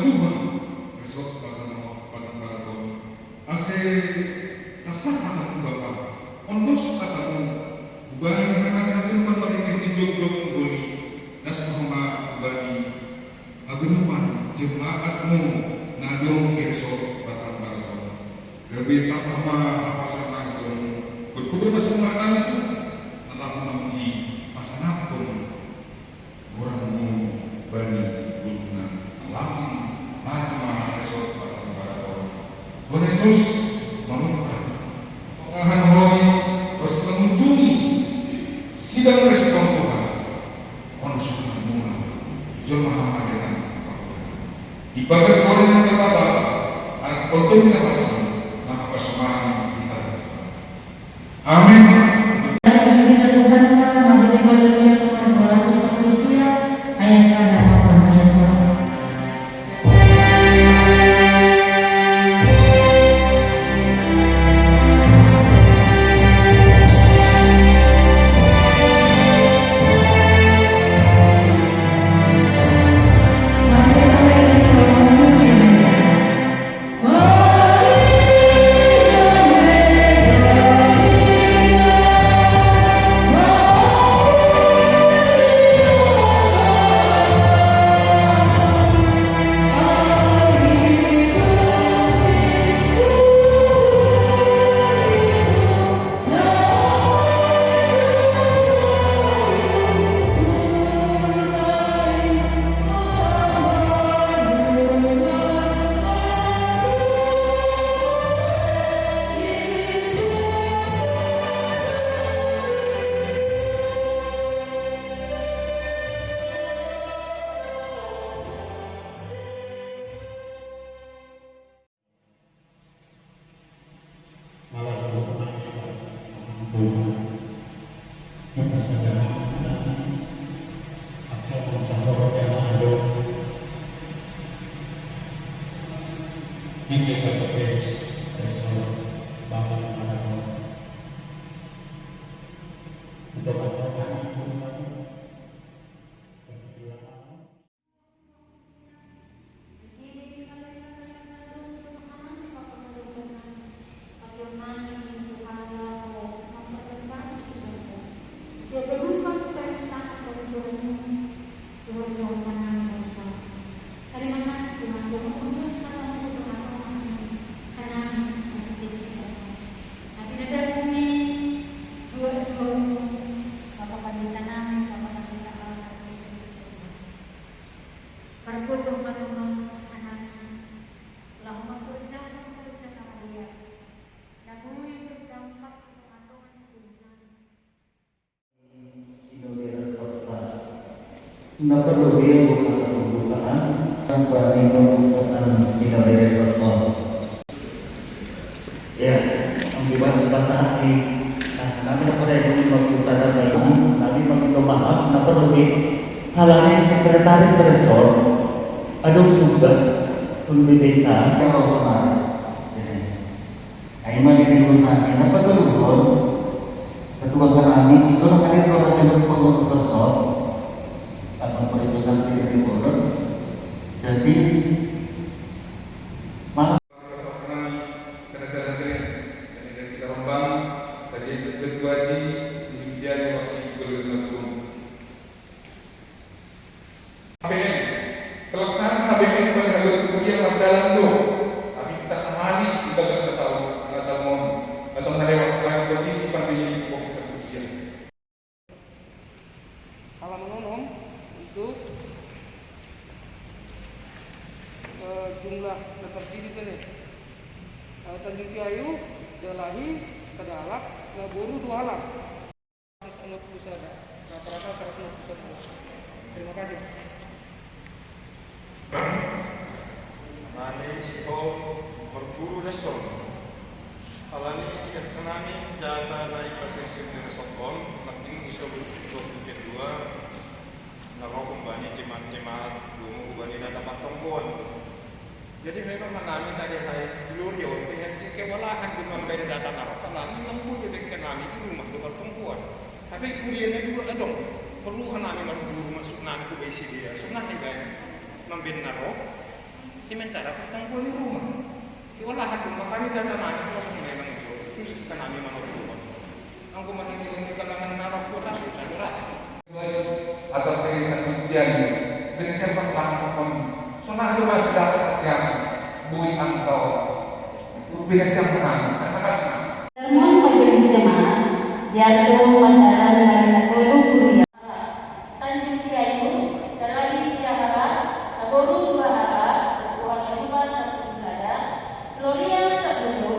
juga besok pada maraton ase asah kataku bapak ondos kataku bani akan berbagai hijau mengguni das mahoma bani agenuman jemaatmu nadong besok pada maraton lebih tak lama apa sana berkumpul bersama itu anak memuji pasangan pun orangmu bani guna lama macam besok pada maraton Yesus meminta pengahan hoi terus mengunjungi sidang respon Tuhan konsumen mula jemaah hadirin di bagas orang yang kata anak potong kita pasang maka pasangan kita amin. Dapat lebih bukan pembukaan tanpa pembukaan sidang dari Resort. Ya, akibat pasangan ini, kami dapat dari pembukaan dalam kami mencoba dapat lebih halanya sekretaris Resort ada tugas BPK profesional. Aiman yang digunakan dapat dulu ketua kami itu akan dilakukan pengurus Resort atau perhitungan sendiri bodoh. Jadi malah karena saya sendiri dan kita rombang saya ketua haji demikian masih belum satu HBM pelaksanaan HBM pada halut kemudian dalam tuh tapi kita samali kita sudah tahu atau mau atau melewat kondisi pandemi COVID-19 alam umum itu jumlah terterdiri ini Tanjung Kiayu, Delahi, Kedalak, Ngaburu 2 alam 160 sada rata-rata 160 sada. Terima kasih. Nani siho berguru lesson. Alani ikat kenani data naik pasir dari sokol, makin iso berguru kedua. Narok bani cemat-cemat, dungu bani data patongkon. Jadi memang menami tadi hai dulu dia orang kewalahan dengan beda data narok. Alani lembu jadi kenani di rumah dua perempuan. Tapi kuliahnya juga adong. Perlu hanami berguru masuk nani ku besi dia. Sunah juga membina narok. sementara petang di rumah. Iwalahan kung makani data na ito sa mga ibang ito, susit ka namin mga rumah. Ang kumatingin ng kalangan na rafuras, sa lurat. Atau kemudian prinsip pengalaman sunah lu masih dapat yang bui angkau prinsip yang menang karena kasih Sermon Majelis Jemaat diatur Mandaran dari Nagoro Kuria Tanjung Priayu Dalai Siahara Nagoro Dua Hara Buah Kedua Satu Sada Gloria Sabulu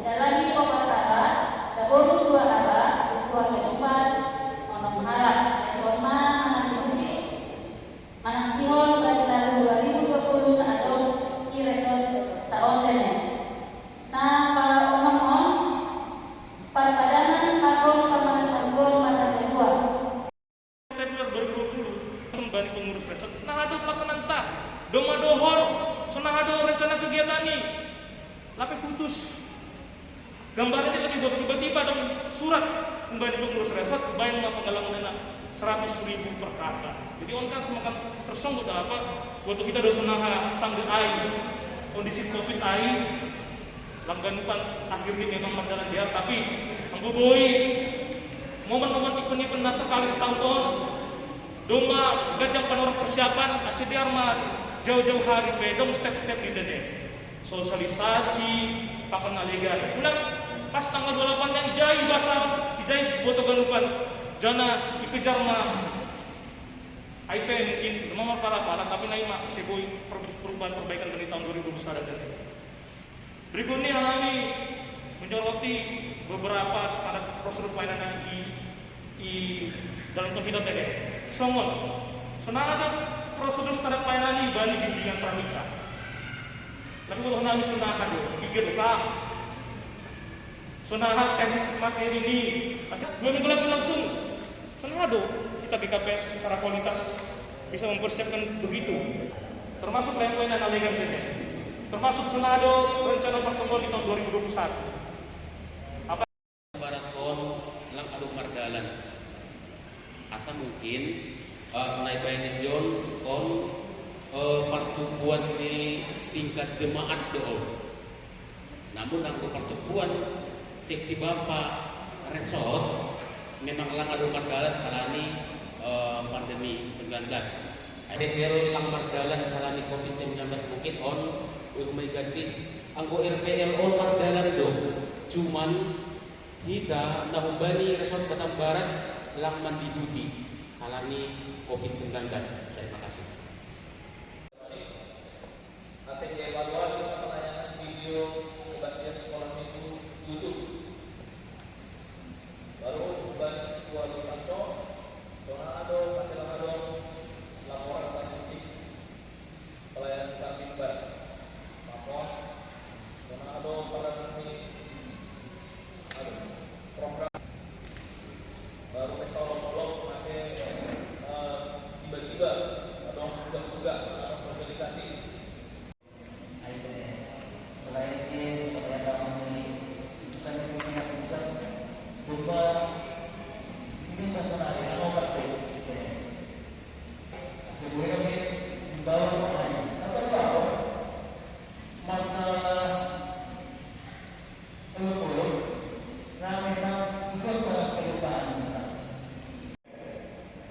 Dalai Komatara Nagoro Dua Hara Buah Kedua Onom Hara Ekoma Manang Manang Sihos tahun 2020 atau Kiresot tahun ini. Nah, para umum para padanan takon kemas pasgol mata kedua. Februari 2020 kembali pengurus resort nah ada pelaksanaan tak doma dohor sunah ada rencana kegiatan ini lape putus gambarnya lebih buat tiba-tiba ada surat kembali pengurus resort bayang penggalangan dana 100.000 per kakak jadi on kan semakan tersongkut apa waktu kita ada sunah sanggup air kondisi covid air langganukan akhirnya memang berjalan dia tapi menggubui momen-momen event pernah sekali setahun domba gajah panorama persiapan asli armat jauh-jauh hari pedong step-step di dene sosialisasi pakai nalega pulang pas tanggal 28 yang jai bahasa jai foto ganupan jana dikejar mah IP mungkin nomor para tapi naik mak seboi perubahan perbaikan dari tahun 2021 dan berikutnya kami menyoroti beberapa standar prosedur pelayanan di dalam konfident tadi. Songon, senang ada prosedur standar pelayanan di Bali bimbingan pranikah. Lalu kalau kami senang ada, pikir kah? Senang teknis materi ini, aja 2 minggu lagi langsung. Senang ada kita BKPS secara kualitas bisa mempersiapkan begitu. Termasuk pelayanan alegan saja. Termasuk senado rencana pertemuan di tahun 2021. Apa? Barakon lang adong mardalan. Asa mungkin naik bayanin John kon pertumbuhan di tingkat jemaat doa. Namun angko pertumbuhan seksi bapak resort memang lang adong mardalan kalani pandemi 19. DPR lang mardalan kalani COVID-19 mungkin on ganti anggo RPL on mardalan do cuman kita nahumbani resort Batam Barat lang mandibuti alami COVID-19. Terima kasih. Hasil evaluasi penayangan video kebaktian sekolah minggu 7 baru Bani Kuala Santo Sonado Pasilamado laporan statistik pelayanan stabil Barat Sonado pada ini program baru pestolog masih tiba-tiba atau sudah juga sosialisasi. Selain itu, supaya kami bisa pusat berupa ini masalah yang nomor satu. Sebelumnya bawa apa masalah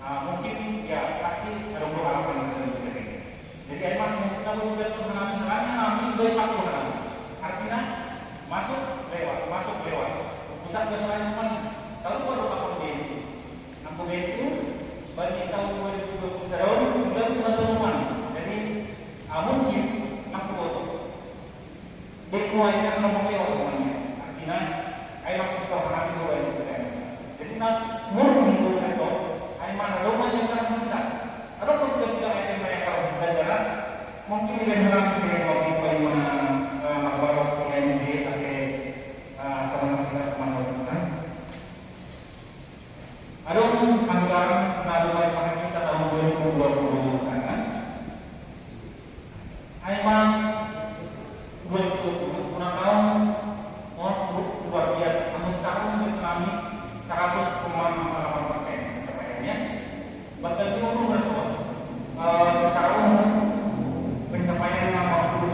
mungkin ya pasti ada beberapa yang bisa diberi. Jadi emang kalau sudah pengenalan kami bypass pengenalan. Artinya masuk lewat. Pusat keselamatan mana? Kalau baru apa itu? Nampak itu bagi tahun 2020 sudah teman-teman. Jadi mungkin nampak itu. Dikuaikan nomor lewat namanya. Artinya ayo kita mengambil dua itu. Jadi nak murni itu mana rumah yang akan minta. Ada pun juga yang mereka belajar mungkin dia bilang sih waktu bagaimana baru sekolah ini pakai sama-sama kemana-mana. Ada pun anggaran naruh pada kita tahun 2020 kan? Aiman 2020 tahun luar biasa. Namun sekarang kami 100,8%. Bahkan itu umum secara umum pencapaian 50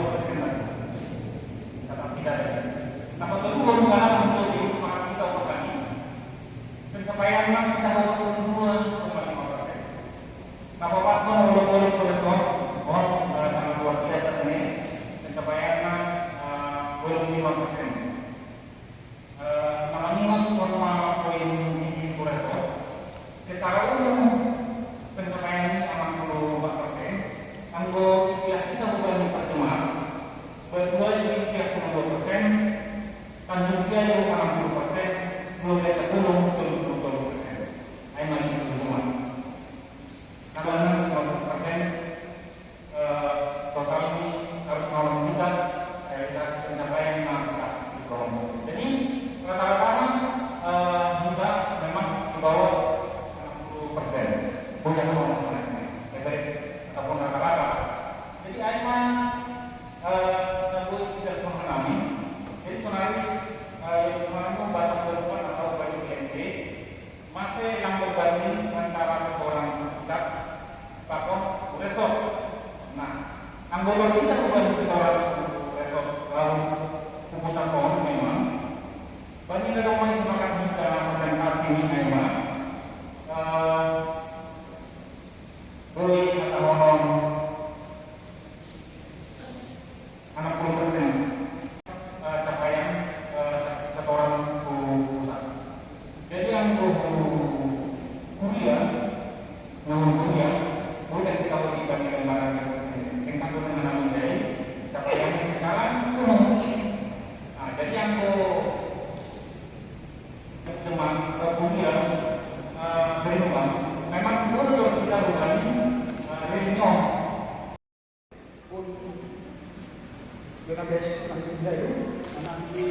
anggota kita bukan setoran level keputusan pohon memang. Bagi negara sepakat kita presentasi ini memang boleh atau 60% capaian setoran pusat. Jadi yang kuliah boleh kita berikan dengan tingkat penanganan dari capaian sekarang jadi yang cuma kuliah dari rumah memang perlu kita lakukan dari nol. Dengan basic nanti dia itu nanti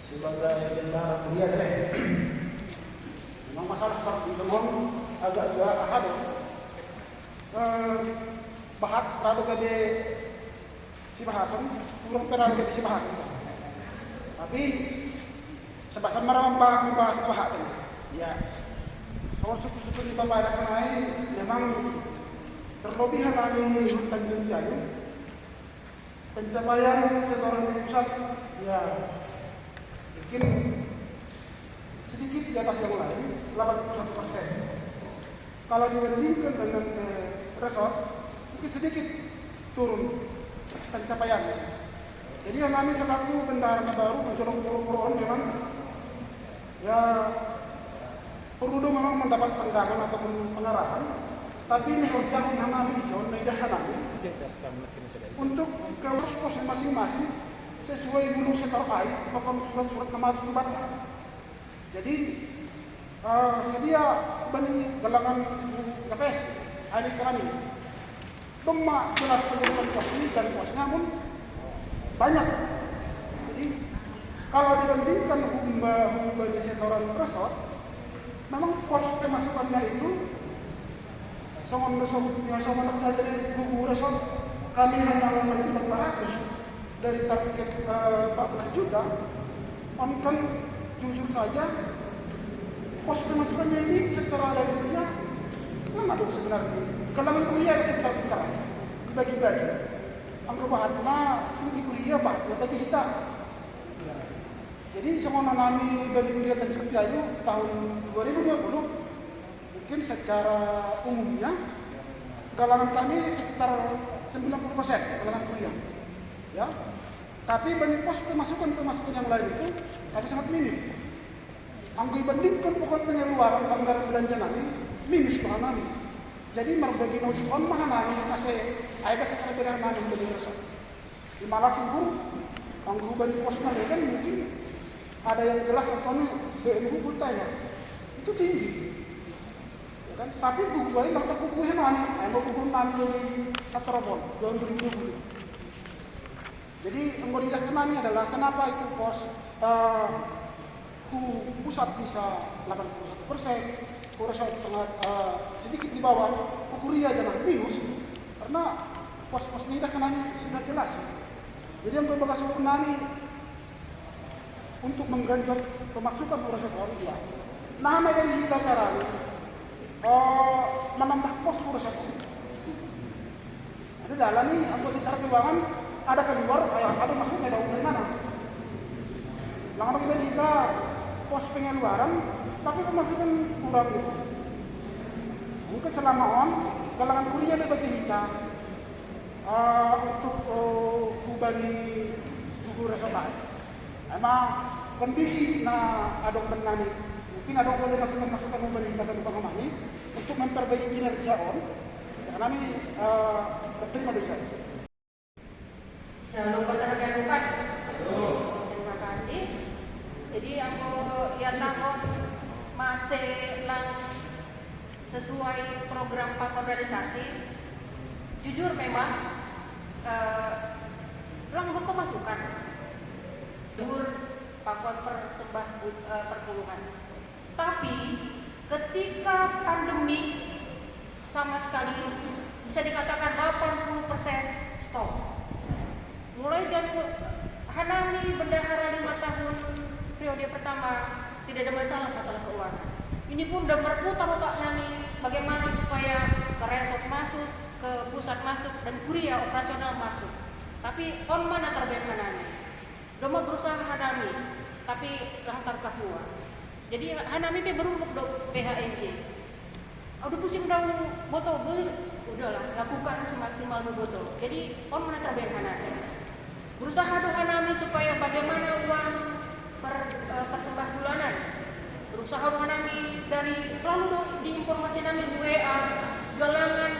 sebagai bendahara kuliah deh. Memang masalah pertemuan agak ada. Bahat rado gede si bahasan, kurang pernah gede si bahasan. Tapi sebab marah membahas bahat tadi. Ya, soal suku-suku di bawah ada kenai memang terlebih kami Tanjung Jayu. Pencapaian setoran di pusat ya mungkin sedikit di atas yang lain, 81%. Kalau dibandingkan dengan resort, mungkin sedikit turun pencapaiannya. Jadi yang kami selaku bendahara baru mencolok puluh memang ya perlu memang mendapat pandangan ataupun pengarahan. Tapi menurut kami medah kami untuk ke pos masing-masing sesuai dulu setor air ataupun surat-surat kemas batal. Jadi sedia bani galangan KPS air kami Demak jelas pengurusan pos ini dan posnya pun banyak. Jadi kalau dibandingkan hukum bani setoran resort, memang pos pemasukannya itu songon dari buku resort kami hanya meminta 400 dari target 14 juta. Kan jujur saja pos pemasukannya ini secara dari kuliah nggak ada sebenarnya. Kalangan kuliah sekitar dibagi-bagi. Angka bahatnya di kuliah pak, bagi kita. Jadi semua kami dari kuliah Tanjung Jayu tahun 2020 mungkin secara umumnya kalangan kami sekitar 90% kalangan kuliah, ya. Tapi bagi pos pemasukan yang lain itu kami sangat minim. Angka dibandingkan pokok pengeluaran anggaran belanja kami minus bahkan kami. Jadi merbagi nosi on mahal kami kasih ayat sekitar kami menjadi resort. Di malah sungguh angka bagi pos kami kan mungkin ada yang jelas contohnya BNU bultanya itu tinggi. Kan? Tapi buku ini bakal buku kami dari Satrobon tahun 2020. Jadi anggota kami adalah kenapa itu pos pusat bisa 81%, resort sedikit di bawah, kuliah jangan minus karena pos-pos ini kami sudah jelas. Jadi yang berbahasa kami untuk mengganjal pemasukan resort ya. Nah, yang kita caranya menambah pos resort. Ada dalam nih anggota secara keuangan ada keluar, ada masuk ada dari mana? Lalu kita pos pengeluaran, tapi pemasukan kurang gitu. Mungkin selama kalangan kuliah bagi kita untuk bagi buku resort. Emang kondisi ada menangani. Mungkin ada boleh masukan pemerintah dan pengemani untuk memperbaiki kinerja karena kami berterima kasih. Shalom berterima terima kasih. Jadi aku ya takut masih sesuai program pakonisasi. Jujur memang langsung pemasukan jujur pakon perpuluhan. Tapi ketika pandemi sama sekali bisa dikatakan 80% stop. Mulai Hanami bendahara 5 tahun periode pertama tidak ada masalah keuangan. Ini pun udah berputar otaknya nih bagaimana supaya ke resort masuk, ke ke pusat masuk dan kuliah operasional masuk. Tapi on mana terbaik hanami. Doma berusaha hanami, tapi lantar kahua. Jadi hanami pe berumuk do PHNJ. Udah pusing daun botol, udahlah lakukan semaksimal botol. Jadi on mana terbaik hanami. Berusaha do hanami supaya bagaimana uang persembah bulanan. Berusaha do hanami dari selalu diinformasi nami di WA, galangan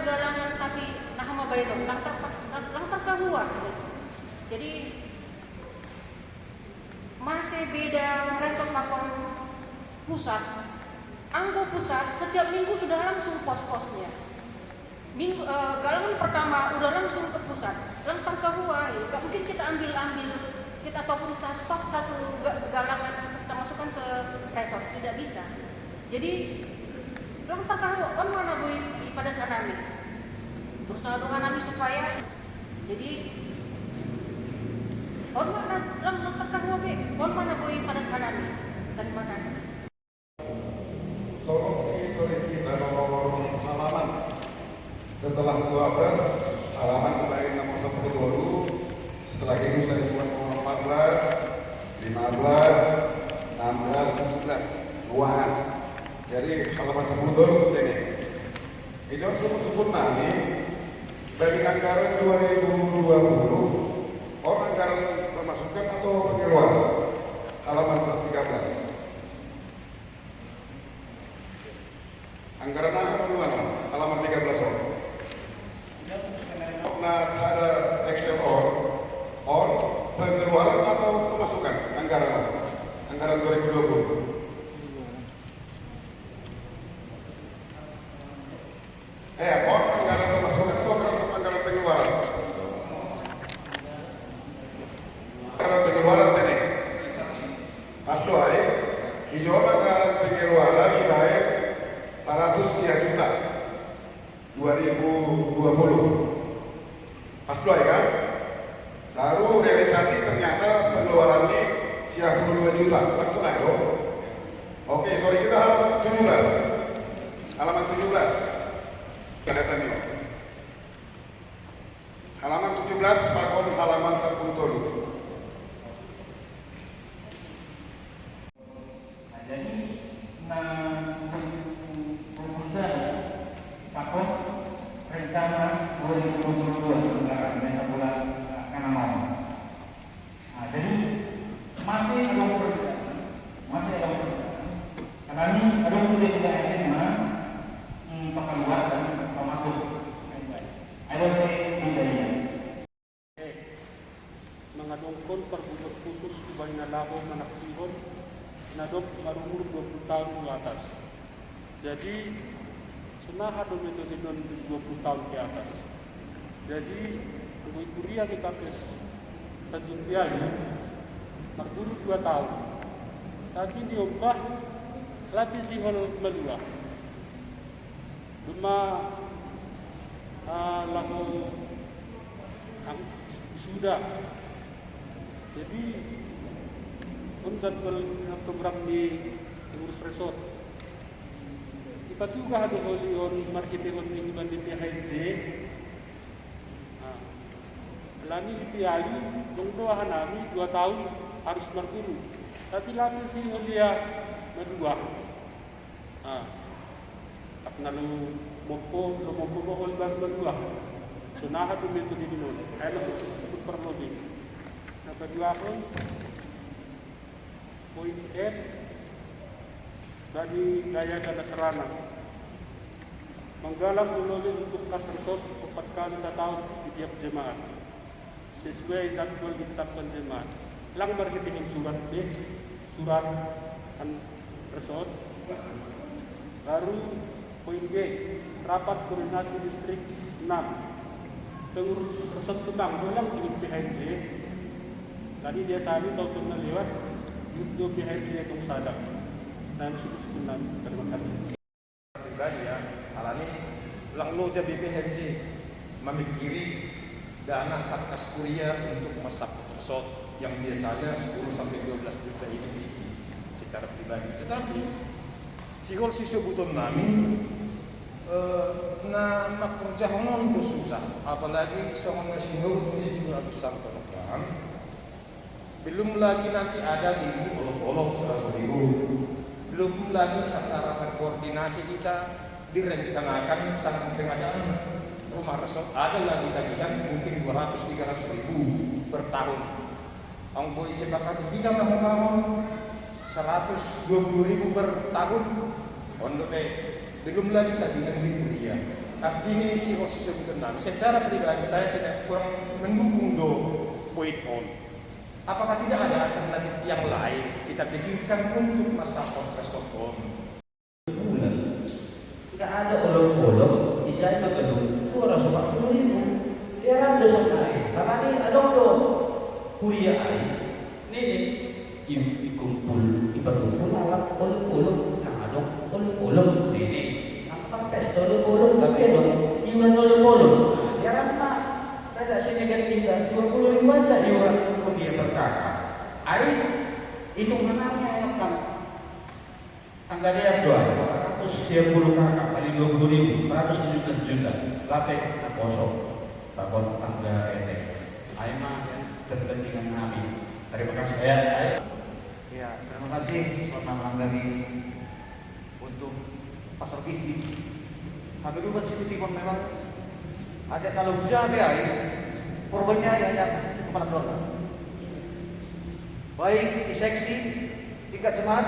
tapi nah ma bayar lantar kahua. Jadi masih beda resort pakon pusat. Anggo pusat setiap minggu sudah langsung pos-posnya. Galangan pertama udah langsung ke pusat, langsung ke Huawei. Gak mungkin kita ambil kita ataupun kita stok satu galangan kita masukkan ke resort, tidak bisa. Jadi langsung ke Huawei, on mana boy pada sanami. Berusaha dengan nami supaya jadi on mana langsung ke Huawei, on mana boy pada sanami. Terima kasih. Tolong historik kita nomor halaman setelah 12 halaman kemarin nomor 10 dulu, setelah itu saya buat nomor 14, 15, 16, 17 luahan. Jadi halaman 10 dulu ini. Itu sebut nanti dari anggaran 2020 anggaran pemasukan atau pengeluaran halaman 113. Anggaran apa halaman 13 Nah, ada Excel on pengeluaran atau pemasukan anggaran 2020. On anggaran pemasukan atau anggaran pengeluaran? Anggaran pengeluaran ini. Aslo ay, hijau anggaran pengeluaran ini 100 juta 2020 Aslo ya kan? Lalu realisasi ternyata pengeluaran ini 92 juta langsung aja. Oke, kalau kita halaman 17 kelihatannya halaman 17 pakon halaman 10 dulu. Jadi pakon rencana 2022 bulan Kanamau. Jadi masih ada perbedaan. Karena ini ada tidak SMA pekeluar dan pemasuk. Ada bedanya. Mengadongkon perbudak khusus bagi nalabo anak sihon nadop marumur 20 tahun ke atas. Jadi senah ada metode non 20 tahun ke atas. Jadi untuk kuliah kita kes Tanjung Priok marumur 2 tahun. Tapi diubah latih sihon melua. Cuma lalu sudah. Jadi jadwal program di pengurus resort. Ipat juga ada on marketing on minimal di PHNJ. Lani di PIU, dong doahan kami 2 tahun harus berguru. Tapi lami si Olia berdua. Lalu mopo mohol berdua. Sunahat itu di dulu. Ada super lobby. Nah kedua pun poin F dari daya dan serana menggalang menolong untuk kas resort 4 kali setahun di tiap jemaat sesuai jadwal ditetapkan jemaat. Lang marketing surat B, surat resort. Baru poin G, rapat koordinasi distrik 6 pengurus resort Kemang ulang dengan PHNJ. Tadi dia tadi tahu lewat untuk PHNJ yang sadar dan sudah terima kasih. Pribadi ya, alami ulang lo jadi PHNJ memikiri dana hak kas kuliah untuk masak resort yang biasanya 10 sampai 12 juta itu secara pribadi. Tetapi sihol siswa buton nami nak kerja ngomong itu susah, apalagi soal ngasih ngisi 200 kilogram. Belum lagi nanti ada gigi bolong-bolong 100.000. Belum lagi secara koordinasi kita direncanakan sangat pengadaan rumah resort ada lagi tagihan mungkin 200-300.000 per tahun. Angkoi sepakati kita membangun 120.000 per tahun. Untuk belum lagi tagihan di kuliah. Artinya si OSIS sebutkan secara pribadi saya tidak kurang mendukung do point on. Apakah tidak ada alternatif yang lain kita pikirkan untuk masa resort on? Tidak ada olok-olok di sana gedung 240.000. Dia ada naik. Karena ini ada kuliah air. Ini dikumpul, diperkumpul alat olok-olok. Nah ada olok-olok ini. Apa pesta olok-olok tapi ada iuran olok-olok. Dia ramah. Ada sini kan kita 20.000 aja iuran kuliah per kakak. Air itu menangnya enak kan. Anggaran 230 kakak kali 20.000, 117 juta. Lapek tak kosong, takut tangga etek. Ayo mah kepentingan kami. Terima kasih ya. Ya, terima kasih selamat menanggapi untuk pasar binti. Habis itu masih timbul memang ada kalau hujan ya, korbannya hanya kepala keluarga. Baik di seksi tingkat jemaat,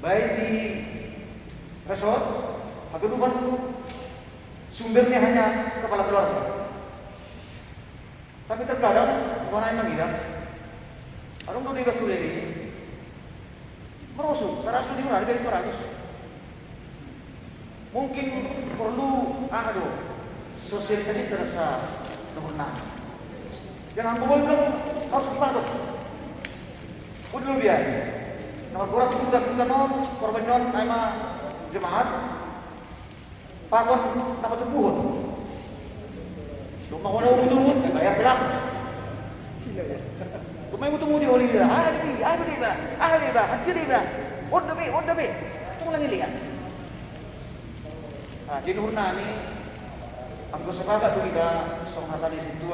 baik di resort, habis itu sumbernya hanya kepala keluarga. Tapi terkadang bukan hanya mengira, orang tuh tidak kuliah ini merosot 100 diurangi dari 200. Mungkin perlu sosialisasi terasa nomor 6. Jangan boleh belum harus gimana tuh? Udah dulu dia. Nomor kurang kita non korban non nama jemaat. Pakon dapat tubuh. Rumah mana tubuh bayar bilang. Sila ya. Rumah itu tubuh di holi dia. Ada dia, hancur dia. Udah be. Tunggu lagi lihat. Nah, jadi Nurna ini aku sepakat tuh kita soal di situ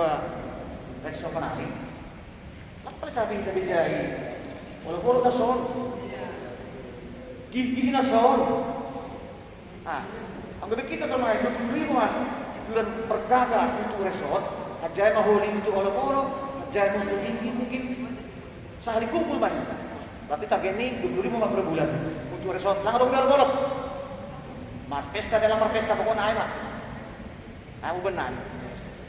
dari soal nari. Apa sabi kita bijai? Walaupun kita soal, gigi kita soal. Ah, anggap kita sama itu ribuan iuran per kakak untuk resort. Ajai maholi untuk olok-olok, ajai untuk gigi mungkin sehari kumpul banyak. Berarti target ini 20.000 per bulan untuk resort. Langsung olok-olok. Pesta dalam pesta pokoknya ayah aku benar.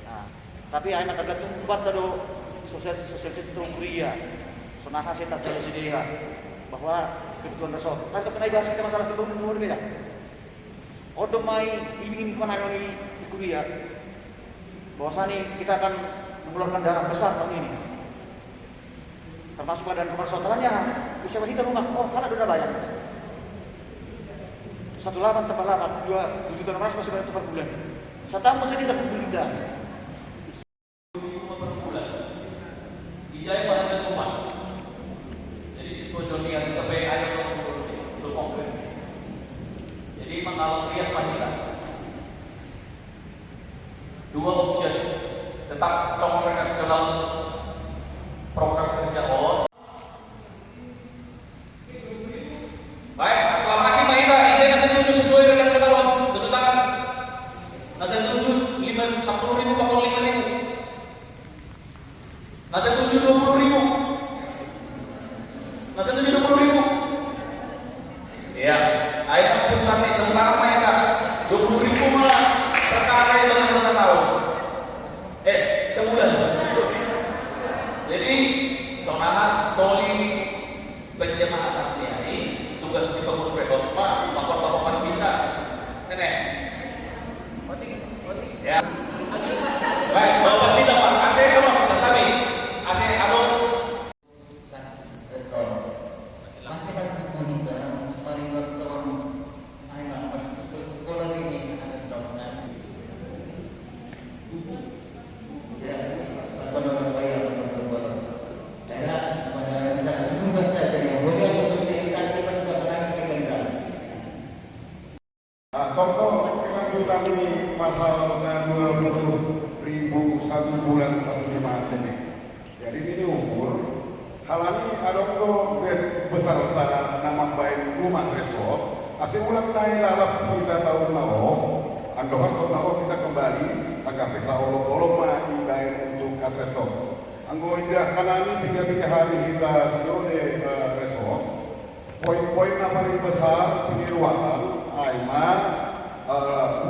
Nah, tapi ayah tergantung buat tado sosial itu kuliah. Sonaha saya tak terlalu sedia bahwa kebutuhan resort. Kan kita bahas kita masalah kebutuhan umur beda. Odo mai ini kena ini kuliah. Bahwasanya kita akan mengeluarkan dana besar tahun ini. Termasuk dan kepersoalannya bisa kita rumah. Oh, karena sudah bayar. 18 tambah 8, 2 juta masih banyak per bulan. Satu masih tidak berbeda. Per bulan. Ijai pada rumah. Jadi si Joni yang sampai ada untuk konkret. Jadi mengalami lihat panitia. Dua opsi. Tetap sama redaksional program kerja on. Baik, aklamasi Maida, izin nasi tujuh sesuai redaksional on. Tepuk tangan. Nasi tujuh 10.000, 45.000. Nasi tujuh 20.000. Nasi tujuh 20.000. Ya, ayo pusat nih tepuk tangan Maida. 20.000 malah perkara yang dengan masa tahun. Sebulan. Jadi, soalnya soli penjemaatan ini tugas di pengurus rekod Pak, lapor-laporan kita. Nenek. Ya. Baik, Bapak kita Pak, AC sama tetapi AC adon. Masih kan kita paling bersoal ayah pas sekolah ini ada contohnya. Ya, pada saya berbuat. Saya pada juga saya yang boleh untuk dikasih pada orang yang 20.000 satu bulan satu jemaat ini. Jadi ini umur halani adokto besar nama baik rumah resort. Asing ulang naik lalap kita tahun lalu. Andohan tahun lalu kita kembali sanggah pesta olok-olok mah ibain untuk kas resort. Anggo indah kanani 3 hari kita seluruh resort. Poin-poin yang paling besar penyeluruhan aima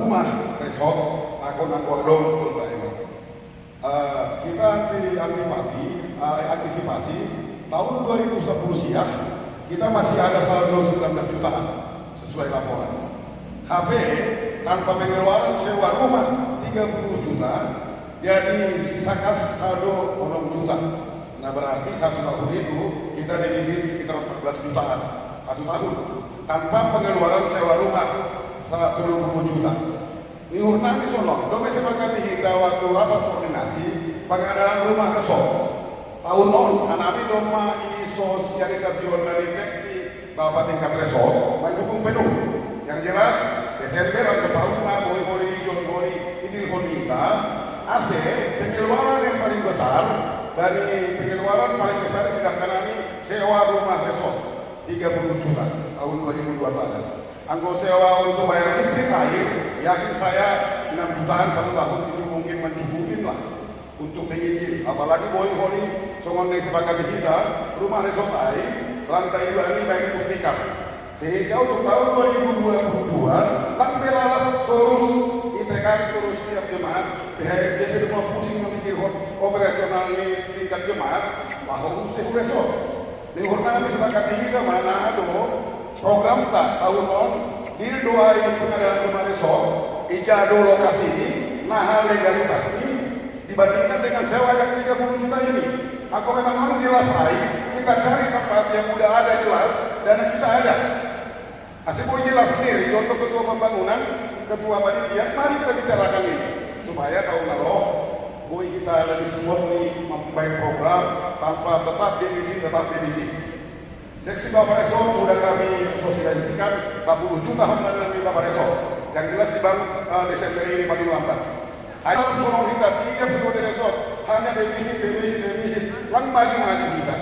rumah resort aku nanggo dong kita antisipasi tahun 2010 siang kita masih ada saldo 19 jutaan sesuai laporan. HP tanpa pengeluaran sewa rumah 30 juta, jadi sisa kas saldo 6 juta. Nah berarti 1 tahun itu kita defisit sekitar 14 jutaan 1 tahun tanpa pengeluaran sewa rumah 20 juta. Ini hurnami sono, dome sepakati kita waktu rapat koordinasi pengadaan rumah resort tahun non, anami doma sosialisasi organisasi bapak tingkat resort mendukung penuh. Yang jelas Desember atau Sauna, Boy, John Boy, Idil Honita, AC pengeluaran yang paling besar dari pengeluaran paling besar tidak kanani sewa rumah resort 30 juta tahun 2021. Anggo sewa untuk bayar listrik air, yakin saya 6 jutaan 1 tahun itu mungkin mencukupin lah untuk menginjil. Apalagi boy holi songon yang sepakati kita rumah resort air lantai 2 ini baik untuk pick up. Sehingga untuk tahun 2022 lambe lalap terus itekan terus tiap jemaat PHMJ mau pusing memikir operasional ini tingkat jemaat bahwa usia resort. Di hurnami sepakati kita mana ada program tak tahun on diri doai pengadaan rumah resort ijado lokasi ini nah legalitas ini dibandingkan dengan sewa yang 30 juta ini. Aku memang mau jelas kita cari tempat yang udah ada jelas dana kita ada. Asik mau jelas sendiri contoh ketua pembangunan ketua panitia mari kita bicarakan ini supaya tahun lalu boy kita lebih murni membaik program tanpa tetap defisit. Seksi Bapak Resort sudah kami sosialisasikan 10 juta honorer di Bapak Resort yang jelas dibangun Desember ini paling lambat. Ayo semua kita tiap sebuah resort hanya defisit lang maju kita.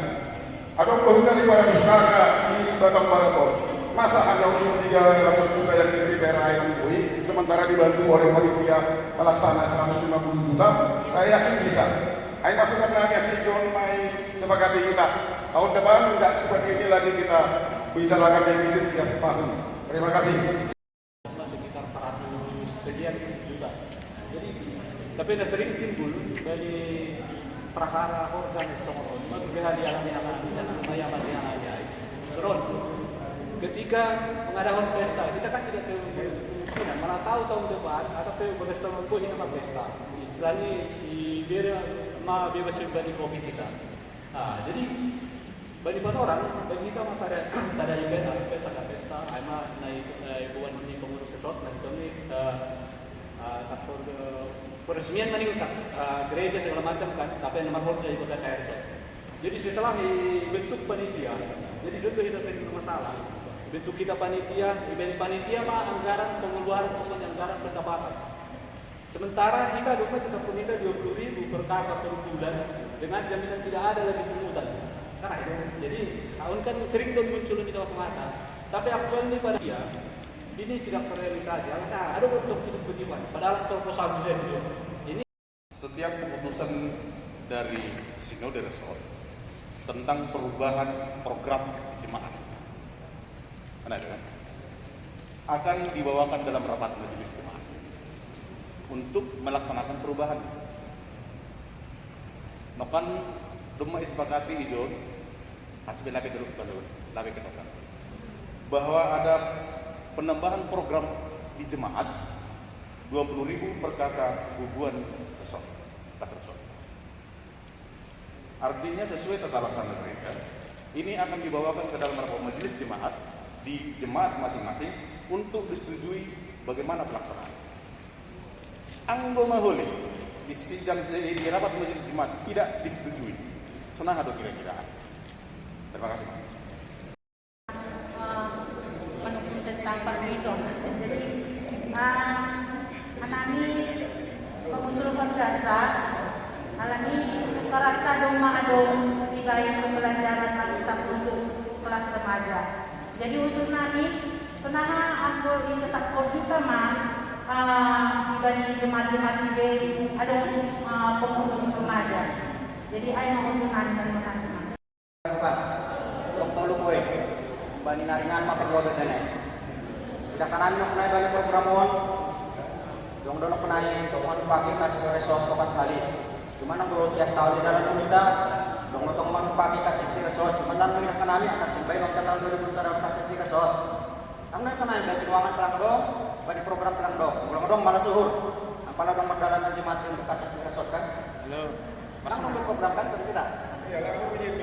Ada kita di para pusaka di Batam Baraton. Masa hanya untuk 300 juta yang diberi PRI Bui sementara dibantu oleh panitia pelaksana 150 juta, saya yakin bisa. Ayo masukkan lagi si John Mai sepakati kita. Tahun depan tidak seperti ini lagi kita bicarakan defisit tiap tahun. Terima kasih. Sekitar 100 sekian juta. Jadi, tapi ada sering timbul dari perkara korban somon, berbeda di alami dan saya masih aja. Terus, ketika mengadakan pesta, kita kan tidak kemungkinan, mana tahu tahun depan atau pesta mampu ini nama pesta. Istilahnya diberi bebas dari COVID kita. Nah, jadi bagi orang, bagi kita masa ada event, ada pesta, ama naik bukan ini pengurus resort, dan kami takut peresmian tadi gereja segala macam kan, tapi yang nomor jadi kota saya resort. Jadi setelah dibentuk panitia, jadi juga kita sering bermasalah. Bentuk kita panitia, event panitia mah anggaran pengeluaran anggaran pendapatan. Sementara kita dapat tetap penita 20.000 per kakak per bulan dengan jaminan tidak ada lagi pungutan. Karena itu, jadi tahun kan sering tuh muncul di tengah mata. Tapi aktualnya pada dia ini tidak terrealisasi. Nah, ada bentuk hidup bagaimana? Padahal proposal bisa itu. Ini setiap keputusan dari Sinode Resort tentang perubahan program jemaat, akan dibawakan dalam rapat majelis jemaat untuk melaksanakan perubahan. Nokan Duma isepakati ijo hasil lagi dulu lagi kita bahwa ada penambahan program di jemaat 20.000 per kakak guguan resort. Artinya sesuai tata laksana mereka, ini akan dibawakan ke dalam rapat majelis jemaat di jemaat masing-masing untuk disetujui bagaimana pelaksanaan. Anggo maholi di sidang di rapat majelis jemaat tidak disetujui. Senang atau kira-kira? Terima kasih. Menukung tentang perlindungan. Jadi, anami biasa alami sukarata dong maadong tibayin pembelajaran lantas untuk kelas remaja. Jadi usul nami senaha aku ini tetap kita mah dibanding jemaat-jemaat di ada pengurus remaja. Jadi ayo usul nami terima kasih. Tolong tolong boy, bani naringan mah perlu betene. Tidak kanan nak naik bani programon, dong donok naik untuk pagi kas resort 4 kali. Cuma nang tiap tahun di dalam kita, dong notong pagi kas seksi resort. Cuma nang kita kanami akan sampai nang tahun 2000 kas seksi resort. Ang naik naik bani ruangan perang dong, bani program perang dong. Belum dong malah suhur. Apalah dong berjalan jemaat untuk kas seksi resort kan? Halo. Mas mau program kan tidak?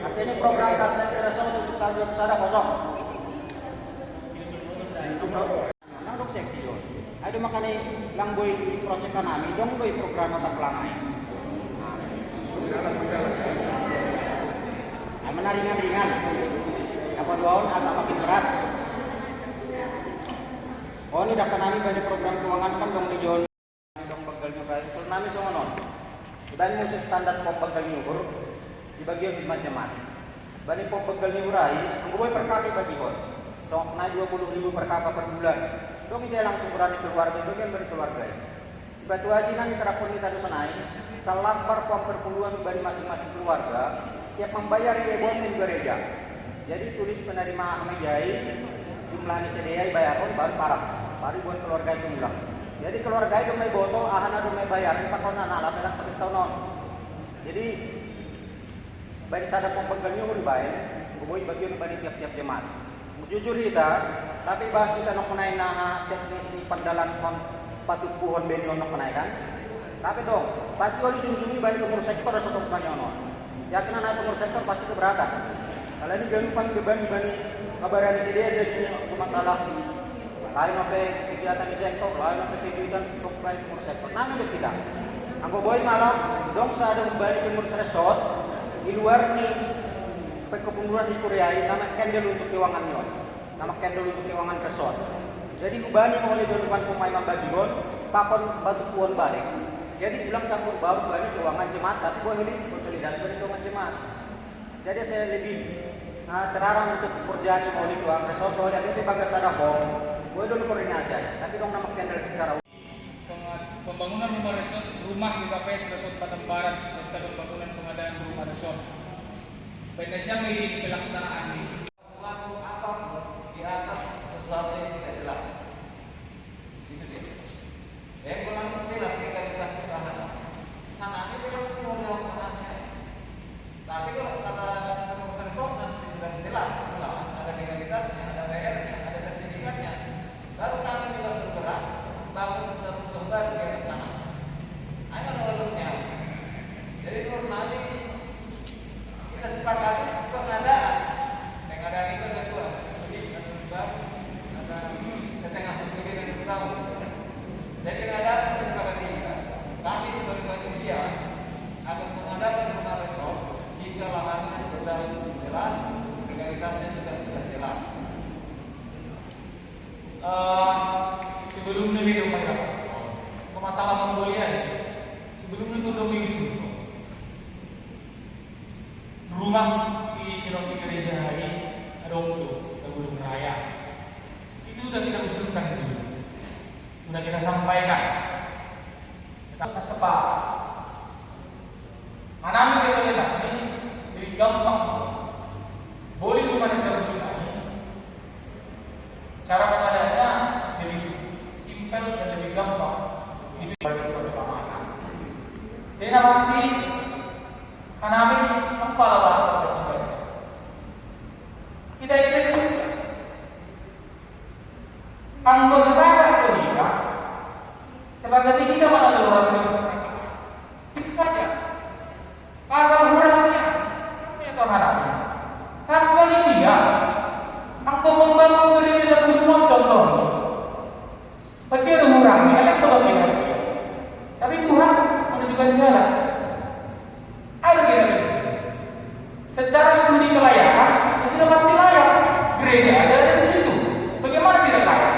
Artinya program kasih resort untuk tahun 2000 kosong. Nang dok seksi yo. Ayo makanya lang boy project kami dong boy program mata pelangai. Menaringan-ringan. Apa doaon agak makin berat. Oh ini dapat kami banyak program keuangan kan dong di John. Dong begal nyurai. So nami songonon. Dan musik standar pom begal nyukur dibagi di macam-macam. Bani pom begal nyurai, gue per kaki bagi kon. So naik 20.000 per kakak per bulan. Dong kita langsung berani keluarga, dong yang berkeluarga. Batu haji nanti terapun kita dosa naik. Selambar pom perpuluhan bani masing-masing keluarga. Tiap membayar dia buat di gereja. Jadi tulis penerima amejai, jumlahnya sedaya bayar kon baru parah. Baru buat keluarga semula. Jadi keluarga itu may boto, ahana do may bayar, ipakon na alat lang pagis taon. Jadi bani sada pong pagganyo ko dibayan, buboy bagyo ni bani tiap-tiap jemaat. Jujur kita, tapi bahas kita nang kunay na teknis ni pandalan kon patupuhon benyo nang kunay kan. Tapi dong, pasti oli junjungi bani pengurus sektor sa tok kanyo no. Yakin na pengurus sektor pasti keberatan. Kalau ini ganupan bani kabaran si dia jadi masalah. Lain apa kegiatan di sektor, lain apa kegiatan untuk baik pengurus sektor. Nang itu tidak. Anggo boy malah dong sa ada bani pengurus resort di luar nih kepengurusan si Korea nama candle untuk keuangan nyon. Nama candle untuk keuangan resort. Jadi ubani mau oleh depan pemain membagigon, pakon batu puan balik. Jadi bilang campur baru bani keuangan jemaat, tapi boleh ini konsolidasi dari keuangan jemaat. Jadi saya lebih terarang untuk pekerjaan yang mau di keuangan resort. Kalau ada bagas ada home. Gue dulu koordinasi aja, tapi dong nama kendal secara pembangunan rumah di KPS Resort Batam Barat, pesta pembangunan pengadaan rumah resort. Indonesia memiliki pelaksanaan ini. Suatu atap di atas sesuatu yang tidak jelas. Itu dia. Yang kurang jelas legalitas perubahan. Nah, ini belum punya perannya. Tapi kalau kata pembangunan resort nanti sudah jelas, ada legalitasnya, ada bayarnya, ada sertifikatnya. Lalu kami juga bergerak bangun suatu kembali ke tanah. Ayo lalunya. Jadi normali kita sepakati pengadaan. Pengadaan itu ada dua. Jadi ada sebab ada setengah begini dan tahun. Jadi pengadaan kita sepakati kita. Kami sebagai panitia akan mengadakan rumah resort jika lahannya sudah jelas, legalitasnya sudah jelas. Sebelum ini dong masalah pembelian sebelum itu dong rumah di Jeroti Gereja hari ada untuk sebelum raya itu sudah kita usulkan dulu, sudah kita sampaikan kita sepak mana bisa kita ini lebih gampang boleh rumah di sebelum cara pengadaannya lebih simpel dan lebih gampang. Itu sebagai pemahaman. Jadi pasti kami apa lah kita eksekusi. Anggota negara kita sebagai kita mana luas itu saja. Pasal murahnya itu harapnya. Tanpa dia aku membangun diri dalam rumah contoh. Begitu murah, enak kalau tidak. Tapi Tuhan menunjukkan jalan. Ada kita. Secara studi kelayakan, ya sudah pasti layak. Gereja ada di situ. Bagaimana tidak layak?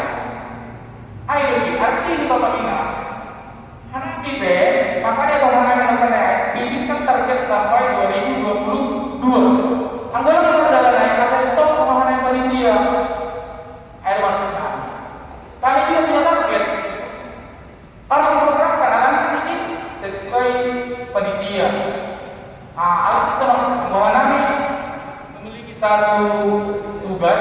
Ayo, arti ini Bapak kita. Anak kita, makanya Tuhan sebagai panitia. Alat bahwa kami memiliki satu tugas,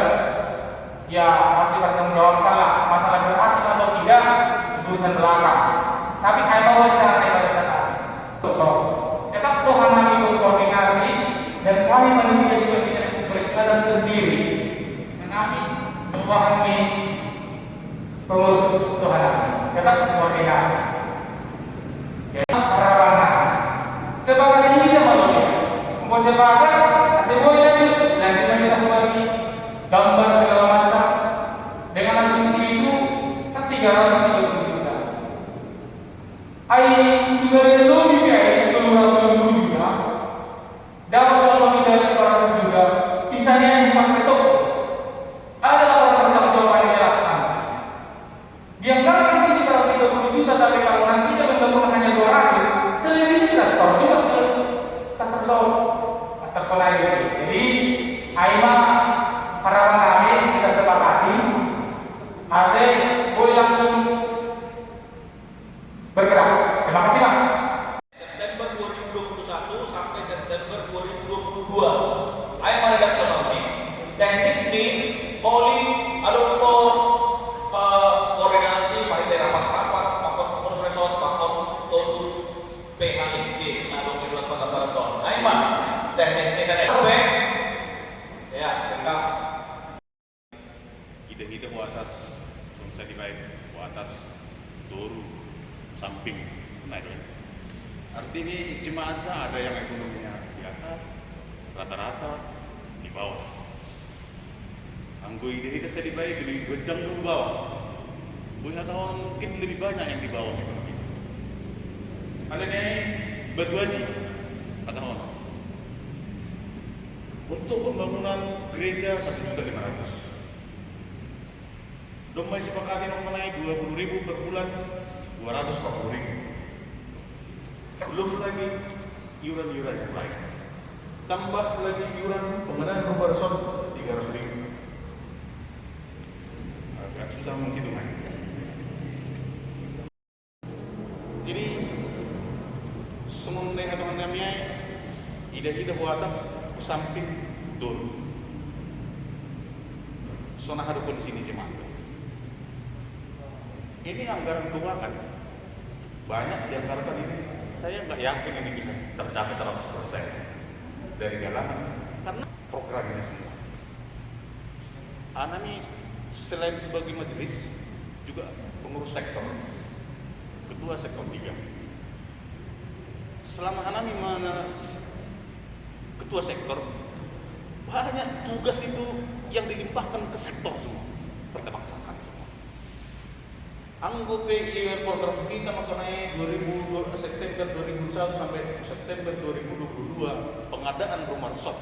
ya pasti bertanggung jawabkan lah masalah berhasil atau tidak urusan belakang. Tapi kami mau cara pada kami. Tetap Tuhan kami berkoordinasi dan kami panitia juga tidak berjalan sendiri. Dan kami memahami pengurus Tuhan kami. Tetap koordinasi. Sebagai ini kita mau mau sebagai sebuah lagi nanti kita bagi gambar segala macam dengan asumsi itu kan 330 juta. Sudah lebih kayak 250 juta. Dapat lebih dari 400 juta. Sisanya yang pas besok ada laporan pertanggungjawaban yang jelaskan. Biarkan ini 330 juta, tapi kalau nanti dia menggabung hanya 200, lebih jelas kalau juga tersoal itu. Jadi Aima harapan kami kita sepakati AC boleh langsung bergerak. Terima kasih Pak. September 2021 sampai September 2022 Aima redaksional tim teknis tim poli adoptor koordinasi panitia rapat-rapat pakon resort pakon totur PHMJ adoptor buat pakon Aima teknis kita ya lengkap ide-ide ke atas sumsa di baik ke atas toru samping naik. Artinya jemaatnya ada yang ekonominya di atas rata-rata di bawah. Anggo ide-ide saya di baik lebih gejang di bawah. Wisatawan mungkin lebih banyak yang di bawah ekonomi. Ada nih batu haji atau untuk pembangunan gereja 1.500.000. Domai sepakati mengenai 20.000 per bulan, 240.000. Belum lagi iuran-iuran yang lain. Tambah lagi iuran pengadaan rumah resort 300.000. Agak susah menghitung. Jadi sementara teman-temannya ide-ide buat atas samping turun. Sonah ada pun di sini jemaat. Ini anggaran keuangan banyak dianggarkan ini. Saya nggak yakin ini bisa tercapai 100% dari galangan karena program ini semua. Anak ini selain sebagai majelis juga pengurus sektor, ketua sektor 3. Selama anak mana ketua sektor, banyak tugas itu yang dilimpahkan ke sektor semua, pertemakan semua. Anggota program kita mengenai September 2001 sampai September 2022 pengadaan rumah resort,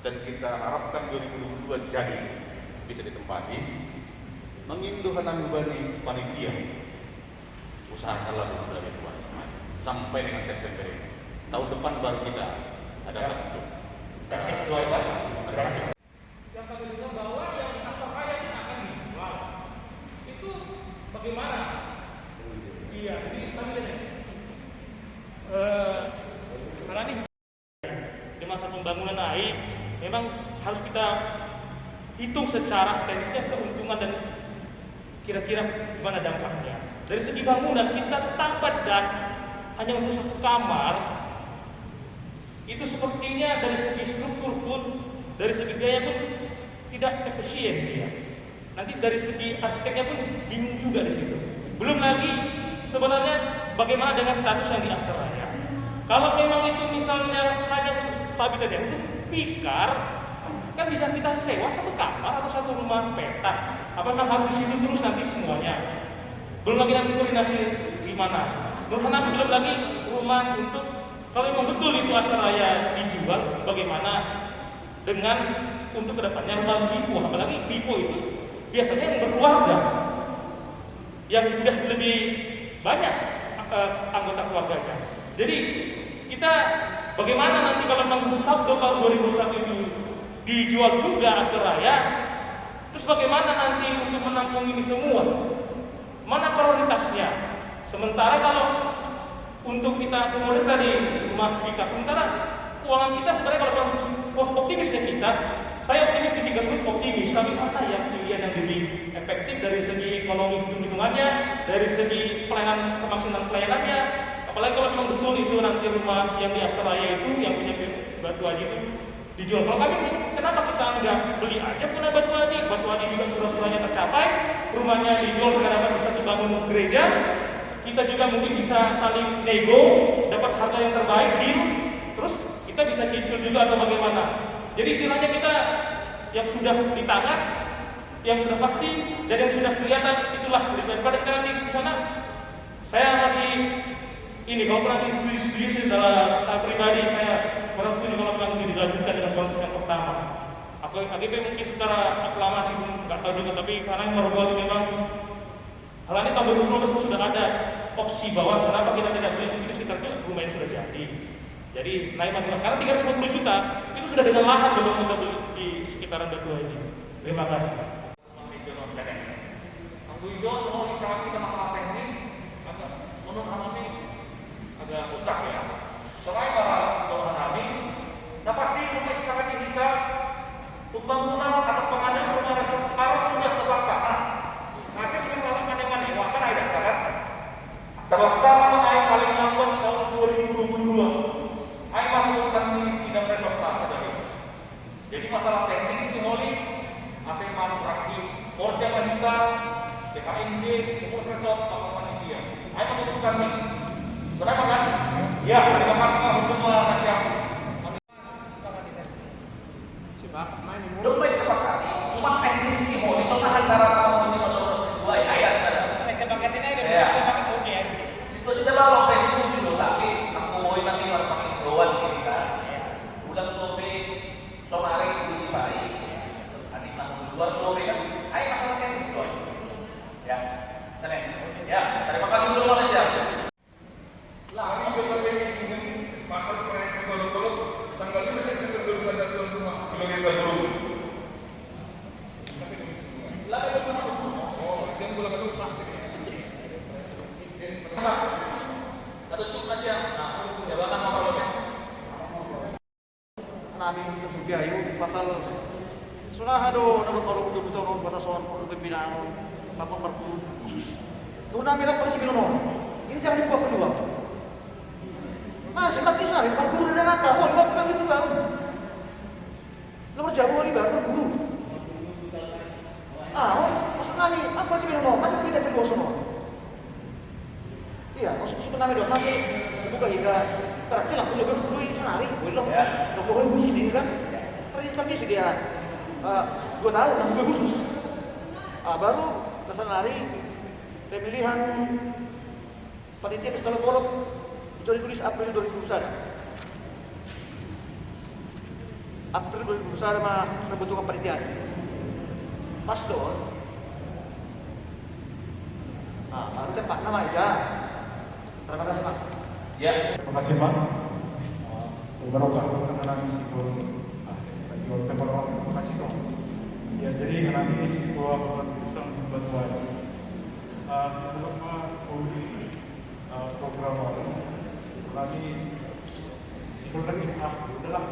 dan kita harapkan 2022 jadi bisa ditempati. Menginduhan anggubani panitia usahakanlah dulu dari luar sampai dengan September ini. Tahun depan baru kita ada bentuk. Sesuai Pak. Yang kami dengar bahwa yang asal kaya ini akan dijual. Itu bagaimana? Iya, jadi kami lihat. Karena ini di masa pembangunan naik, memang harus kita hitung secara teknisnya keuntungan dan kira-kira gimana dampaknya. Dari segi bangunan kita tambah dan hanya untuk satu kamar. Itu sepertinya dari segi struktur pun, dari segi biaya pun tidak efisien dia. Nanti dari segi arsiteknya pun bingung juga di situ. Belum lagi sebenarnya bagaimana dengan status yang di Asteraya. Kalau memang itu misalnya hanya untuk habitat untuk pikar, kan bisa kita sewa satu kamar atau satu rumah petak. Apakah harus di situ terus nanti semuanya? Belum lagi nanti koordinasi di mana? Belum lagi rumah untuk kalau memang betul itu Asteraya dijual, bagaimana dengan untuk kedepannya rumah Bipo? Apalagi Bipo itu biasanya yang berkeluarga, yang sudah lebih banyak anggota keluarganya. Jadi kita bagaimana nanti kalau memang Sabdo tahun 2001 itu dijual juga Asteraya, terus bagaimana nanti untuk menampung ini semua? Mana prioritasnya? Sementara kalau untuk kita akomodir tadi rumah kita. Sementara keuangan kita sebenarnya kalau optimisnya kita, saya optimis di 3 sudut optimis, tapi mana yang pilihan yang lebih efektif dari segi ekonomi hitung-hitungannya, dari segi pelayanan, kemaksimalan pelayanannya, apalagi kalau memang betul itu nanti rumah yang di Asraya itu yang punya Batu Haji itu dijual. Kalau kami kenapa kita nggak beli aja punya Batu Haji? Batu Haji juga surah-surahnya tercapai, rumahnya dijual karena bisa dibangun gereja. Kita juga mungkin bisa saling nego, dapat harga yang terbaik, deal, terus kita bisa cicil juga atau bagaimana. Jadi istilahnya kita yang sudah di tangan, yang sudah pasti, dan yang sudah kelihatan, itulah daripada kita nanti di sana. Saya masih ini, kalau nanti studi dalam secara pribadi, saya kurang setuju kalau nanti dilanjutkan dengan konsep yang pertama. AGP mungkin secara aklamasi nggak tahu juga, tapi karena yang baru memang hal ini tahun 2019 sudah ada opsi bahwa kenapa kita tidak beli di sekitar itu rumah yang sudah jadi. Jadi naik karena 350 juta itu sudah dengan lahan kalau kita beli di sekitaran Batu Haji. Terima kasih. Angguido mau bicara kita masalah teknis, agak menurut kami agak rusak ya. Selain para Hanami, nah pasti rumah sekarang kita pembangunan atau pengadaan rumah resort harus sudah terlaksana. Masih sudah kalau mana-mana, wah kan ada sekarang terlaksana ayat paling lambat tahun 2022. Ayat melakukan tidak resort saja. Jadi masalah teknis itu Holi, hasil manufaktur, order kita, DKID, pengurus resort, bakal panitia. Ayat melakukan ini. Kenapa kan? Ya, terima kasih Pak untuk menasihat. Dompet sepakati, cuma teknis ini mau disoalkan cara kamu ini menurut kedua ya, ya situasi dalam lompet itu juga, tapi aku mau nanti baru pakai doan kita. Bulan dobe, somari itu baik, tadi tahun 2 dobe kan, ayo masalah teknis doy. Ya, ya, terima kasih dulu Mas ya. Lah, ini juga teknis mungkin pasal proyek sekolah tanggal 2 September 2021 rumah sebagai suatu atau cukup ya, jabatan nomor Nami untuk biayu pasal sunahado nomor baru betul-betul nomor batasan pembinaan lapor perpu khusus. Nuna mira polisi binono. Ini jangan dibuat peluang. Masih pakai sunah, kalau guru dan nakal, oh lima kali itu tahu. Nomor jago ini baru guru. Maksud nami apa sih binono? Masih tidak perlu semua. Iya, maksud nami dong masih buka hingga terakhir lah belum guru itu nari, belum ya. Nomor khusus ini kan. Tapi dia 2 tahun nomor khusus. Baru kesan nari pemilihan panitia pesta kolok itu ditulis April 2021. April 2021 mah pembentukan panitia. Pas dong. Harusnya Pak nama aja. Terima kasih Pak. Ya. Terima kasih Pak. Beberapa kenalan risiko. Terima kasih dong. Ya, jadi kami risiko keputusan Batu Haji. Program kami sebulan ini adalah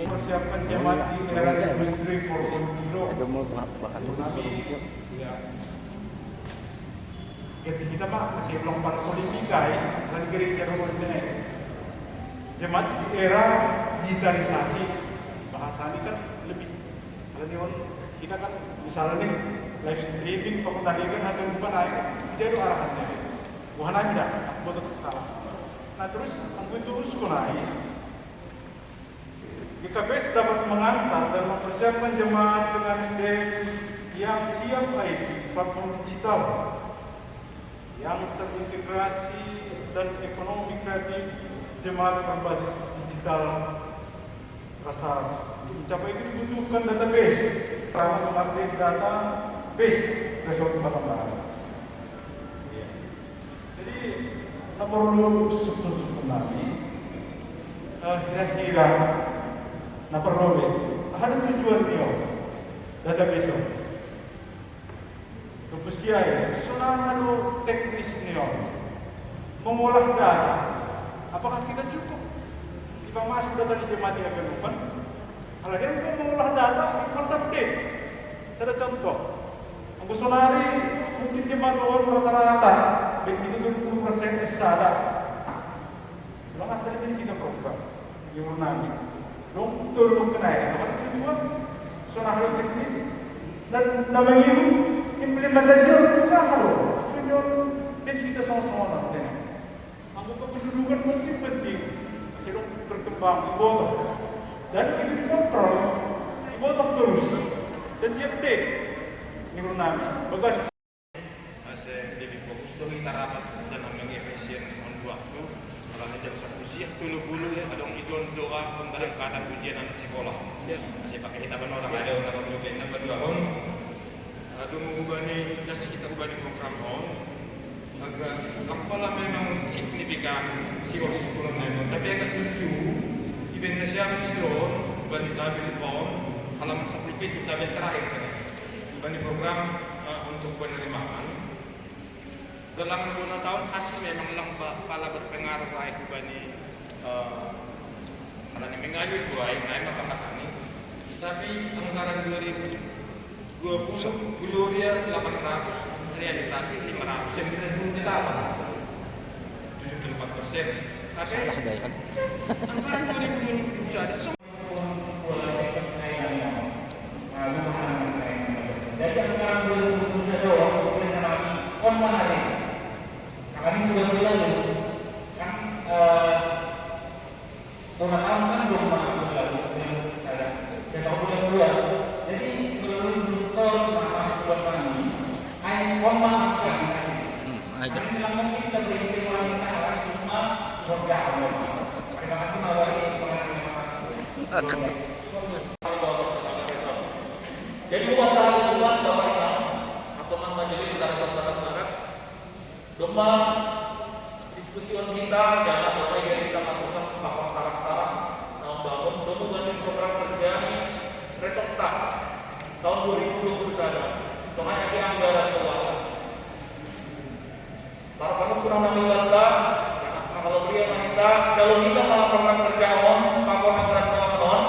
persiapan jemaat di era industri 4.0. Ada mau bahan kita Pak masih belum pada politika ya, dan kira-kira ini jemaat di era digitalisasi bahasa ini kan lebih kita kan misalnya nih live streaming kalau tadi kan ada bukan naik jadi arahannya bukan aja aku betul salah. Nah terus aku itu naik GKBS dapat mengantar dan mempersiapkan jemaat dengan SDM yang siap IT platform digital yang terintegrasi dan ekonomi kreatif jemaat berbasis digital rasa untuk mencapai itu dibutuhkan database mengupdate database resort Batam Barat. Jadi perlu struktur lagi kira-kira perlu ada tujuan dia database kepusian sunah teknis nih mengolah data. Apakah kita cukup? Jika masuk data di jemaat yang kelupan, kalau dia mau mengolah data, itu ada contoh. Aku sonari mungkin jemaat orang rata-rata begitu 20% estada. Belum asal ini kita program yang nami. Belum turun kenaikan. Apa kedua? Sonari teknis dan namanya implementasi juga kalau dan kita sama-sama nanti. Anggota kependudukan mungkin penting. Masih berkembang di bawah dan itu dikontrol di bawah terus dan diupdate. Ini nami. Bagus. Masih lebih fokus tuh kita rapat dan mengefisien waktu. Kalau jam 10 siang dulu ya ada ijon doa pemberangkatan ujian anak sekolah. Masih pakai hitam orang ada orang mencoba yang kedua on. Ada mengubahnya just kita ubahnya program on. Agak apalah memang signifikan siwa-siwa memang tapi agak lucu. Iben Nasyam ijon bani tabel on halaman 10 itu tabel terakhir kan. Bani program untuk penerimaan. Dalam 2 tahun hasil memang pala berpengaruh baik bani karena mengalir baik naik bahas ini. Tapi anggaran 2020 Gloria 800 realisasi 500 yang kita belum ditambah 74%. Tapi anggaran 2020 saja jadi anggaran 2020 saja on mana kami sudah berlalu kan tahun kan belum berlalu saya tahu bulan kedua jadi belum tahun masuk bulan kami hanya memaafkan kami bilang mungkin kita beristimewa kita harus cuma berjauh terima kasih mawari Jadi buat kalian Bapak Imam atau majelis dan saudara-saudara, domba diskusi kita jangan sampai yang kita masukkan faktor karakter membangun domba banding program kerja retorta tahun 2020 saja. Soalnya di anggaran keuangan. Para kamu kurang ambil data, kalau beliau minta kalau kita mau program kerja on, faktor anggaran keuangan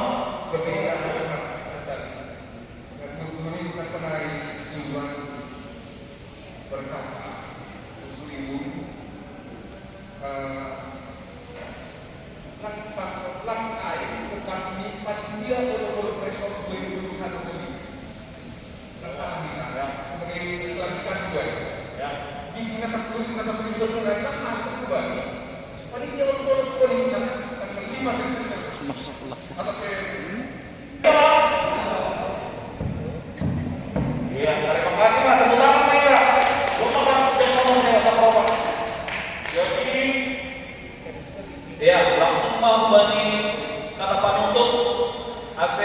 ya, langsung mau banding kata penutup AC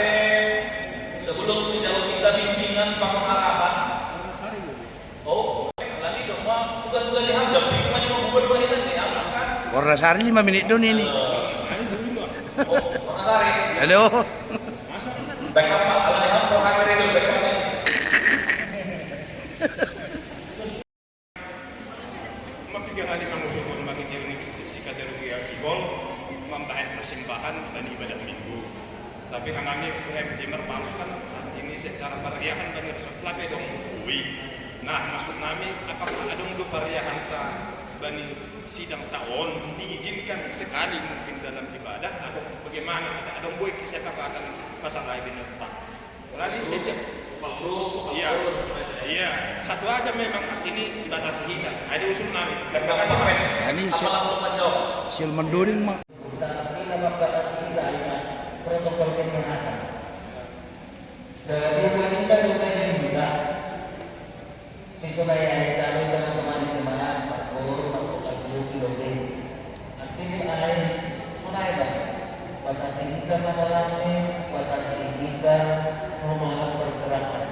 sebelum menjawab kita bimbingan pengharapan. Oh, lagi dong mah tugas-tugas dihanjam ini cuma mau bubar bahitan ya, kan? Warna sari 5 menit dulu ini. Oh, warna sari. Halo. Backup Pak, ala dihanjam program itu backup ini. Tiga kali mengusulkan bagi si kategori asikol membahan persembahan dan ibadah minggu. Tapi kami Timer palus kan ini secara variahan dan resoplake dong. Nah maksud kami apakah ada untuk variahan bani sidang tahun diizinkan sekali mungkin dalam ibadah atau bagaimana? Ada boy saya akan masalah ini tak. Kalau ini setiap Iya, satu aja memang ini dibatasi hingga. Ada usul nami. Terima kasih Pak. Ini langsung menjawab. Silman During mak. Protokol kesehatan. Jadi wanita juga yang juga siswa yang kalau dalam teman-teman faktor kilogram. Artinya air sungai dah. Batasi kita masalahnya, batasi kita rumah pergerakan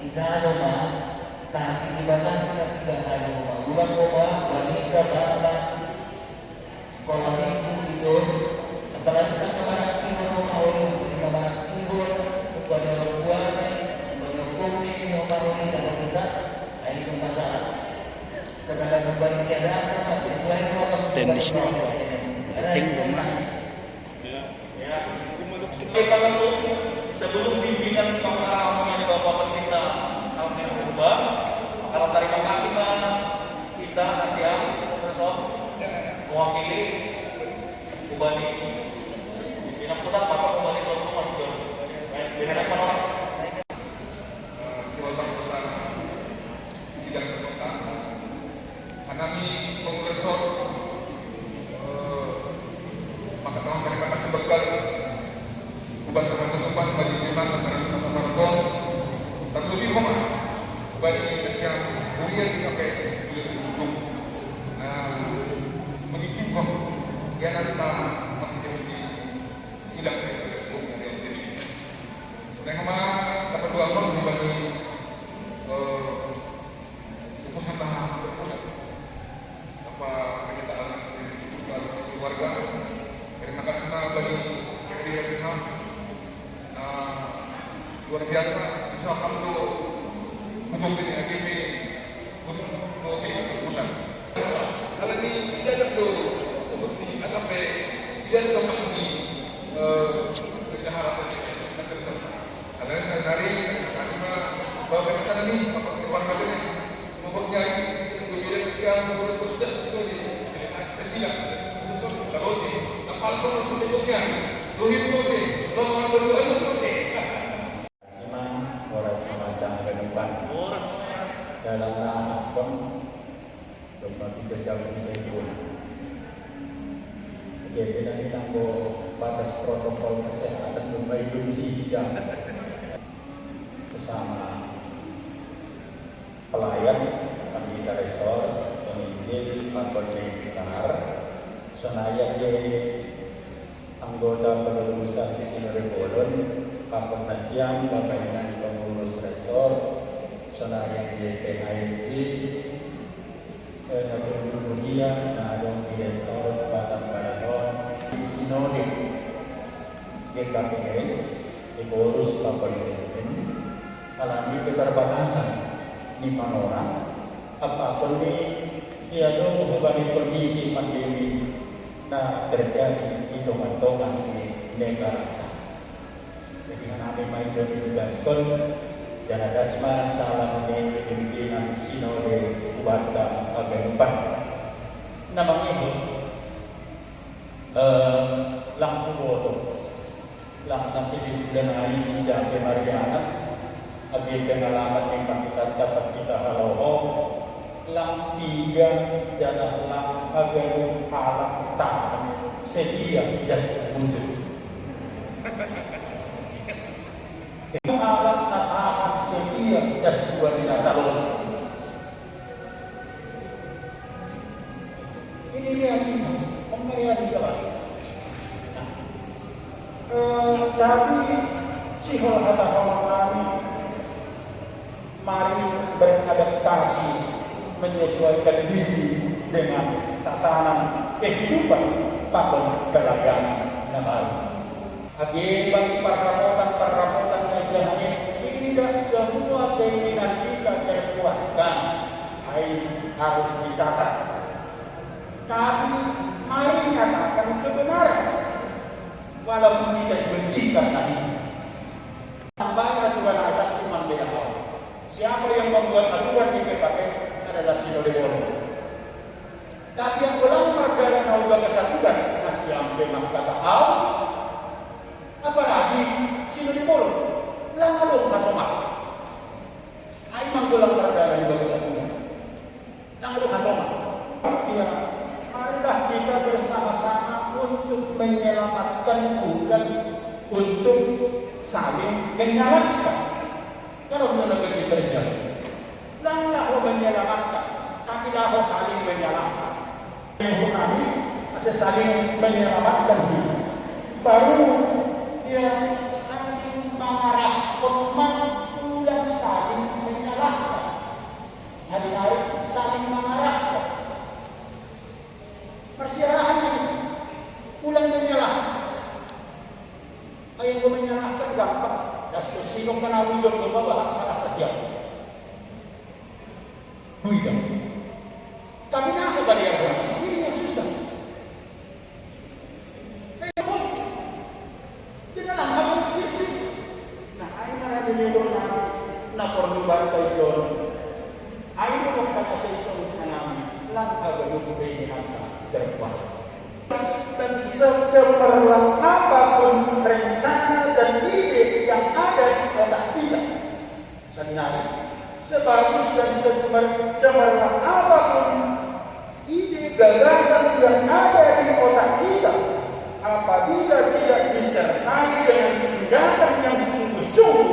Isa rumah, tapi dibatasi tidak hanya rumah. Bukan rumah, wanita, bapak, sekolah itu, apalagi sama banyak simbol rumah orang, ketika banyak simbol, kepada orang tua, mendukung ini rumah orang dan kita, ini masalah. Terkadang kembali tiada, sesuai Penting rumah. Kita tentu sebelum pimpinan pengarah yang Bapak Pendeta tahun yang berubah, kalau terima kasih kita Asia untuk mewakili Ubani pimpinan pusat Bapak Ubani Tuan Rumah juga. Dengan penolak. Keluarga besar sidang kesultanan kami Kongresor maka terima kasih berkali bukan teman-teman bagi kita masyarakat Marathon terlebih rumah bagi yang kuliah di KPS kuliah di Gunung mengizinkan yang kita menjadi sidang PPS yang jadi karena dapat dua orang dibagi pusat pusat apa kenyataan keluarga. Terima kasih bagi Pihak luar biasa. Insya Allah untuk mungkin AGB untuk pusat. Kalau ini tidak ada tuh seperti AKP tidak ada masih harapan karena saya dari kasih bahwa kita ini apa keluarga ini mempunyai kemudian siang sudah di siang terus kapal sebelumnya luhit proses lomba berdua proses orang memandang ke depan dalam rangka lomba 3 jam itu jadi nanti tanggo batas protokol kesehatan lomba Indonesia bersama pelayan kami resor pemimpin Pakon Besar Senayan anggota pengurusan Sinore Bolon Pakon Nasiam Bapak pengurus resor Senayan YPHIC Nabi Dunia Nadong Direktur Batam Marathon Sinode GKPS diurus Pakon alami keterbatasan 5 orang apapun dia dong bukan kondisi pandemi nah terjadi hitungan-hitungan di negara jadi kami maju ditugaskan dan ada semua salam dari pimpinan Sinode Ubata Agen-Empat namanya lampu bodoh nanti di bulan ini jadi Mariana agi pengalaman yang kita dapat kita haloho lang 3 jangan lang agar halak tahan sedia dan wujud halak tahan sedia dan sebuah binasa los ini dia kita pemberian kita tapi sihol kata kami mari beradaptasi menyesuaikan diri dengan tatanan kehidupan Pakon beragama negara. Bagi parapotan wajah ini tidak semua keinginan kita terpuaskan. Harus dicatat. Tapi mari katakan kebenaran walaupun kita dibencikan tadi. Tambah aturan atas cuma beda hal. Siapa yang membuat aturan di PKS adalah Sinode Bolon. Tapi yang melanggar dalam nauga kesatuan masih sampai kata au, apalagi Sinode Bolon lalu masomak. Aimang melanggar dalam nauga kesatuan, lalu masomak. Ya, marilah kita bersama-sama untuk menyelamatkan bukan untuk saling menyalahkan. Kalau menegak terjadi, langlah menyelamatkan, tapi lah saling menyalahkan. Yang kami masih saling menyelamatkan diri. Baru dia saling marah, mampu dan saling menyalahkan. Saling mengarahkan. Persiapan ini pulang menyalahkan. Ayah menyalahkan gampang. Dan sinong kena wujud ke bawah salah terjadi. Wujud. Tapi kenapa dia buat? Ini yang susah. dan secemerlang apapun rencana dan ide yang ada di otak kita. Sebenarnya, sebagus dan secemerlang apapun ide gagasan yang ada di otak kita, apabila tidak disertai dengan tindakan yang sungguh-sungguh,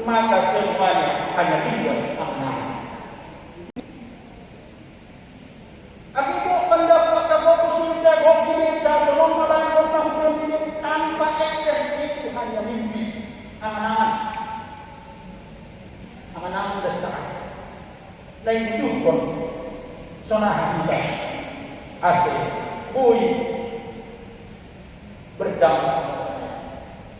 maka semuanya hanya tinggal angan. Akibat pendapat dapat usulnya hoki kita tolong melakukan tanggung ini tanpa action itu hanya mimpi, angan-angan, angan-angan dasar. Lain itu pun sonah kita, asal, bui, berdampak.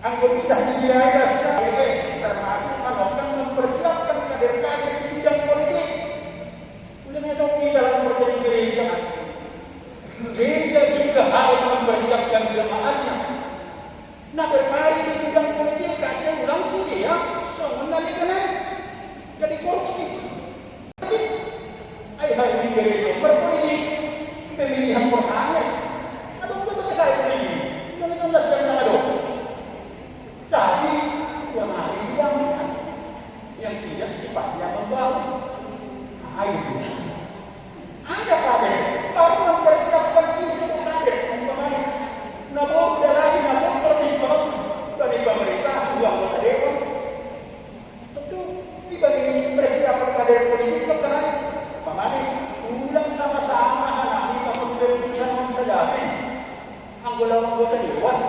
Anggota kita dibiayai termasuk melakukan mempersiapkan kader-kader di bidang politik. Udah mendoki dalam program gereja. Gereja juga harus mempersiapkan jemaatnya. Nah berkali di bidang politik, kasih ulang sih dia, menalikan jadi korupsi. Jadi, ayah ini gereja berpolitik, pemilihan pertahanan. Aduh, betul saya pilih. Yang 16 yang aduh. Tapi yang ada di dalamnya yang tidak sifatnya membangun. Ayo, ada kader baru mempersiapkan isu kader umpamanya. Namun udah lagi namun lebih bagus dari pemerintah dua anggota dewan. Tentu dibanding persiapan kader politik terkait umpamanya ulang sama-sama anak kita keputusan sedapin anggota dewan.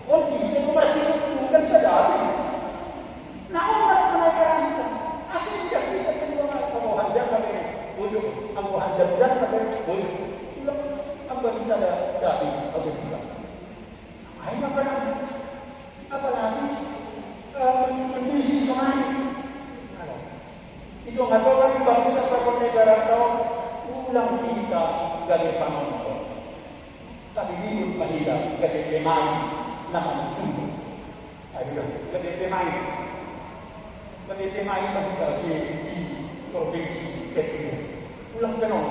Oh, itu masih bukan sedari. Nah, orang kenaikan itu asal tidak kita kedua pemohon jam kami untuk pemohon jam kami untuk ulang apa bisa dari atau tidak. Ayo apalagi kondisi somali. Itu nggak tahu lagi bangsa satu negara tahu ulang kita dari penonton. Tapi ini mahida dari pemain. Nama itu, ayo KDP main bagi di provinsi Kepri. Ulang penuh.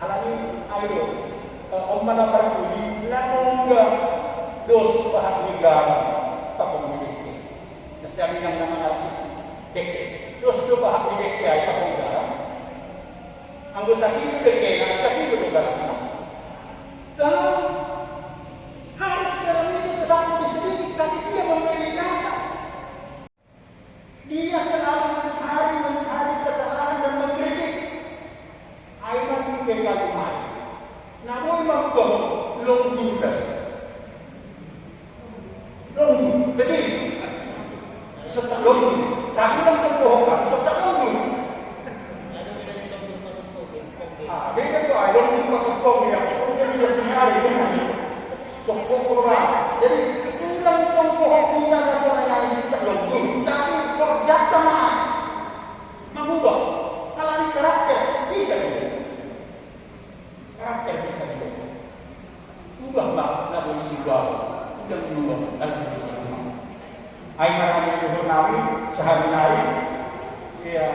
Hal ini ayo mana berkuli langga dos bahan negara tak memiliki. Kesalahan yang nama nasi dek dos do bahan negara ay tak negara. Anggo sakit dek ang sakit do negara. Harus dalam itu tetap lebih sedikit, tapi dia memberi rasa. Dia selalu mencari kesalahan dan mengkritik. Aiman itu kalimat. Namun mampu longgar. Longgar, betul. Serta longgar. Tapi yang terbohongan, serta longgar. Beda tu ay longgar pakutong yang mungkin dia sendiri dengan sokong. Jadi ulang pohon punya dasar yang sejak longgar. Tapi kerja teman mengubah alami karakter bisa juga. Karakter bisa juga. Ubahlah namun siwal dan mengubah alhamdulillah. Aiman kami Nabi sehari-hari ya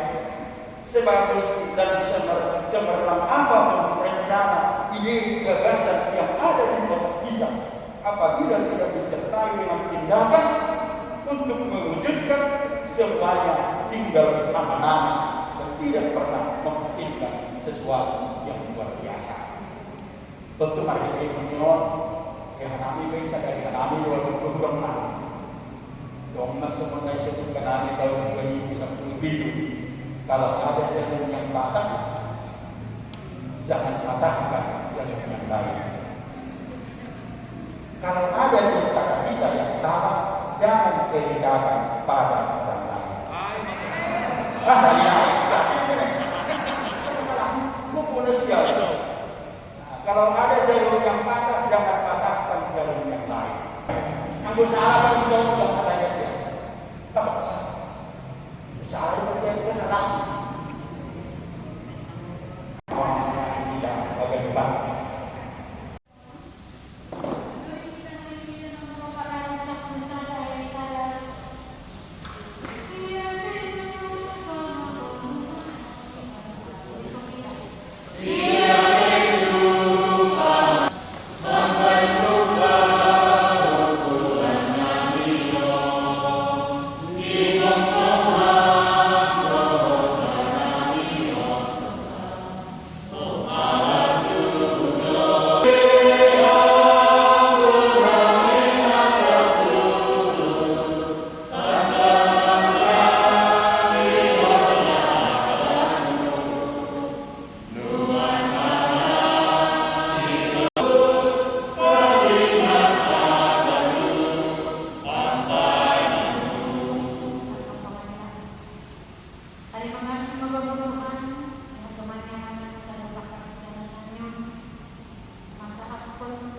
sebagus dan cemerlang apapun rencana ide gagasan yang ada di otak kita, apabila tidak disertai dengan tindakan untuk mewujudkan, semuanya tinggal nama-nama dan tidak pernah menghasilkan sesuatu yang luar biasa. Tentu mari kita menyoal yang kami bisa dari kami walaupun pernah dong semuanya sebut kami tahun 2010. Kalau ada jalan yang patah, jangan patahkan jalan yang lain. Kalau ada di kata kita yang salah, jangan ceritakan pada orang lain. Kalau ada jalur yang patah, jangan patahkan jalur yang lain. Anggo salah kita udah katanya siapa? Apa salah? Salah itu salah. Konsumsi